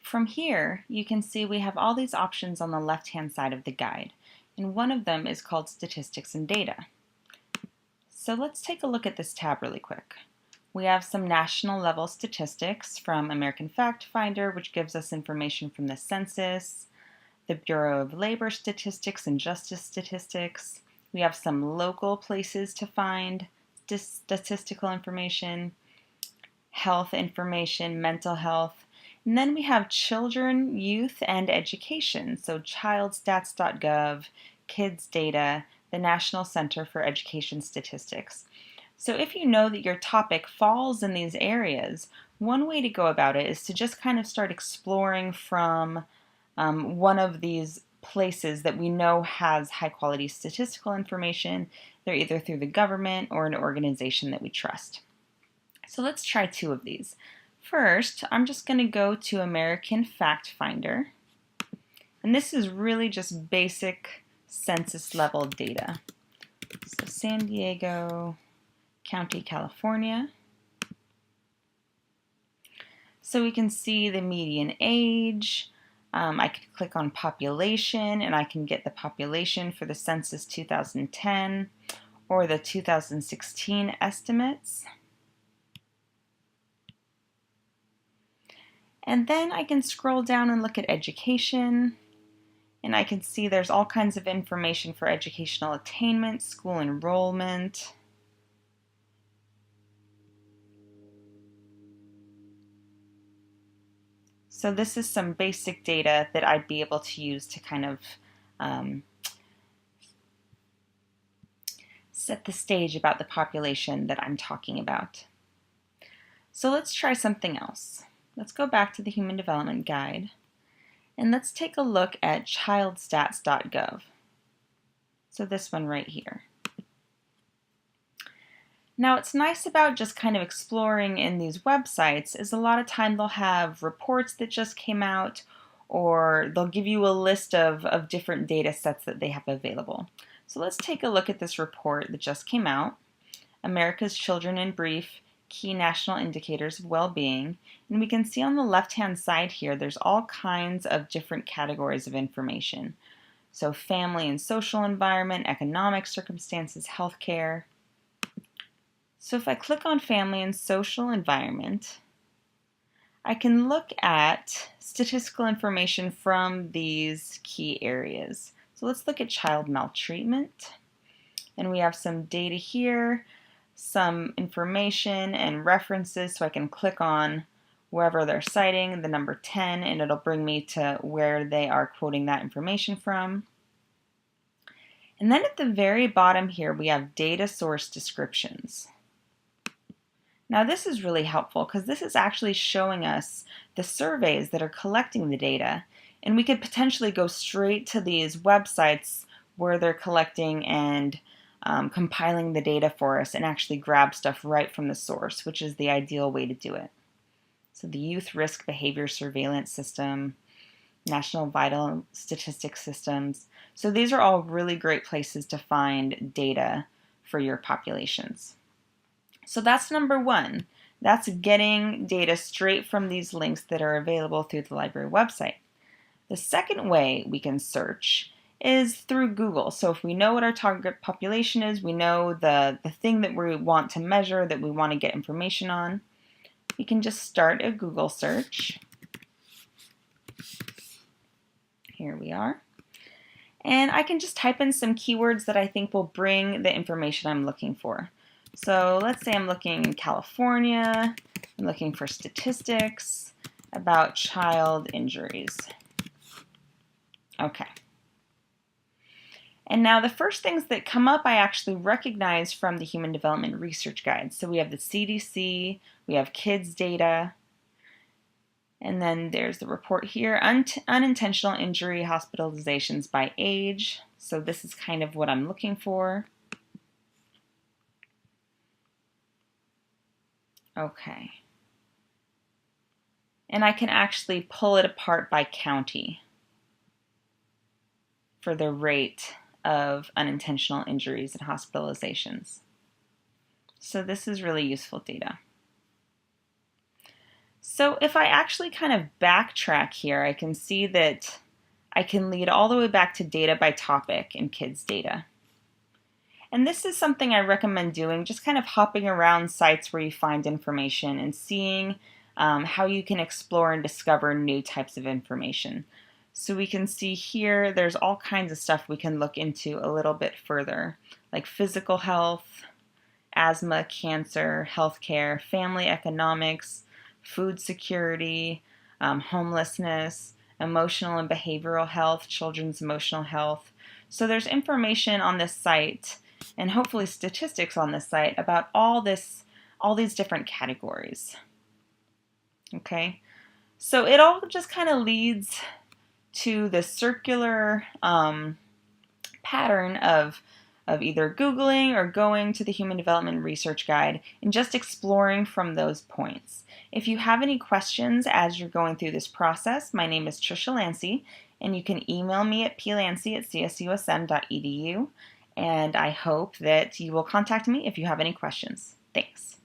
From here, you can see we have all these options on the left-hand side of the guide, and one of them is called Statistics and Data. So let's take a look at this tab really quick. We have some national level statistics from American Fact Finder, which gives us information from the census, the Bureau of Labor Statistics and Justice Statistics. We have some local places to find statistical information, health information, mental health, and then we have children, youth, and education. So childstats.gov, kids data, the National Center for Education Statistics. So if you know that your topic falls in these areas, one way to go about it is to just kind of start exploring from one of these places that we know has high quality statistical information. They're either through the government or an organization that we trust. So let's try two of these. First, I'm just going to go to American Fact Finder, and this is really just basic census level data. So San Diego County, California. So we can see the median age. I could click on population and I can get the population for the census 2010 or the 2016 estimates. And then I can scroll down and look at education, and I can see there's all kinds of information for educational attainment, school enrollment. So this is some basic data that I'd be able to use to kind of set the stage about the population that I'm talking about. So let's try something else. Let's go back to the Human Development Guide and let's take a look at childstats.gov. So this one right here. Now what's nice about just kind of exploring in these websites is a lot of time they'll have reports that just came out, or they'll give you a list of different data sets that they have available. So let's take a look at this report that just came out, America's Children in Brief, Key National Indicators of Well-Being, and we can see on the left-hand side here there's all kinds of different categories of information. So family and social environment, economic circumstances, healthcare. So if I click on family and social environment, I can look at statistical information from these key areas. So let's look at child maltreatment, and we have some data here, some information and references, so I can click on wherever they're citing the number 10 and it'll bring me to where they are quoting that information from. And then at the very bottom here we have data source descriptions. Now this is really helpful because this is actually showing us the surveys that are collecting the data, and we could potentially go straight to these websites where they're collecting and compiling the data for us and actually grab stuff right from the source, which is the ideal way to do it. So the Youth Risk Behavior Surveillance System, National Vital Statistics Systems. So these are all really great places to find data for your populations. So that's number one. That's getting data straight from these links that are available through the library website. The second way we can search is through Google. So if we know what our target population is, we know the thing that we want to measure, that we want to get information on, we can just start a Google search. Here we are. And I can just type in some keywords that I think will bring the information I'm looking for. So let's say I'm looking in California, I'm looking for statistics about child injuries. Okay. And now the first things that come up I actually recognize from the Human Development Research Guide. So we have the CDC, we have kids data, and then there's the report here, unintentional injury hospitalizations by age. So this is kind of what I'm looking for. Okay. And I can actually pull it apart by county for the rate of unintentional injuries and hospitalizations. So this is really useful data. So if I actually kind of backtrack here, I can see that I can lead all the way back to data by topic in kids data. And this is something I recommend doing, just kind of hopping around sites where you find information and seeing how you can explore and discover new types of information. So we can see here there's all kinds of stuff we can look into a little bit further, like physical health, asthma, cancer, healthcare, family economics, food security, homelessness, emotional and behavioral health, children's emotional health. So there's information on this site and hopefully statistics on this site about all these different categories. Okay, so it all just kind of leads to the circular pattern of either Googling or going to the Human Development Research Guide and just exploring from those points. If you have any questions as you're going through this process, my name is Trisha Lancey, and you can email me at plancey@csusm.edu, and I hope that you will contact me if you have any questions. Thanks.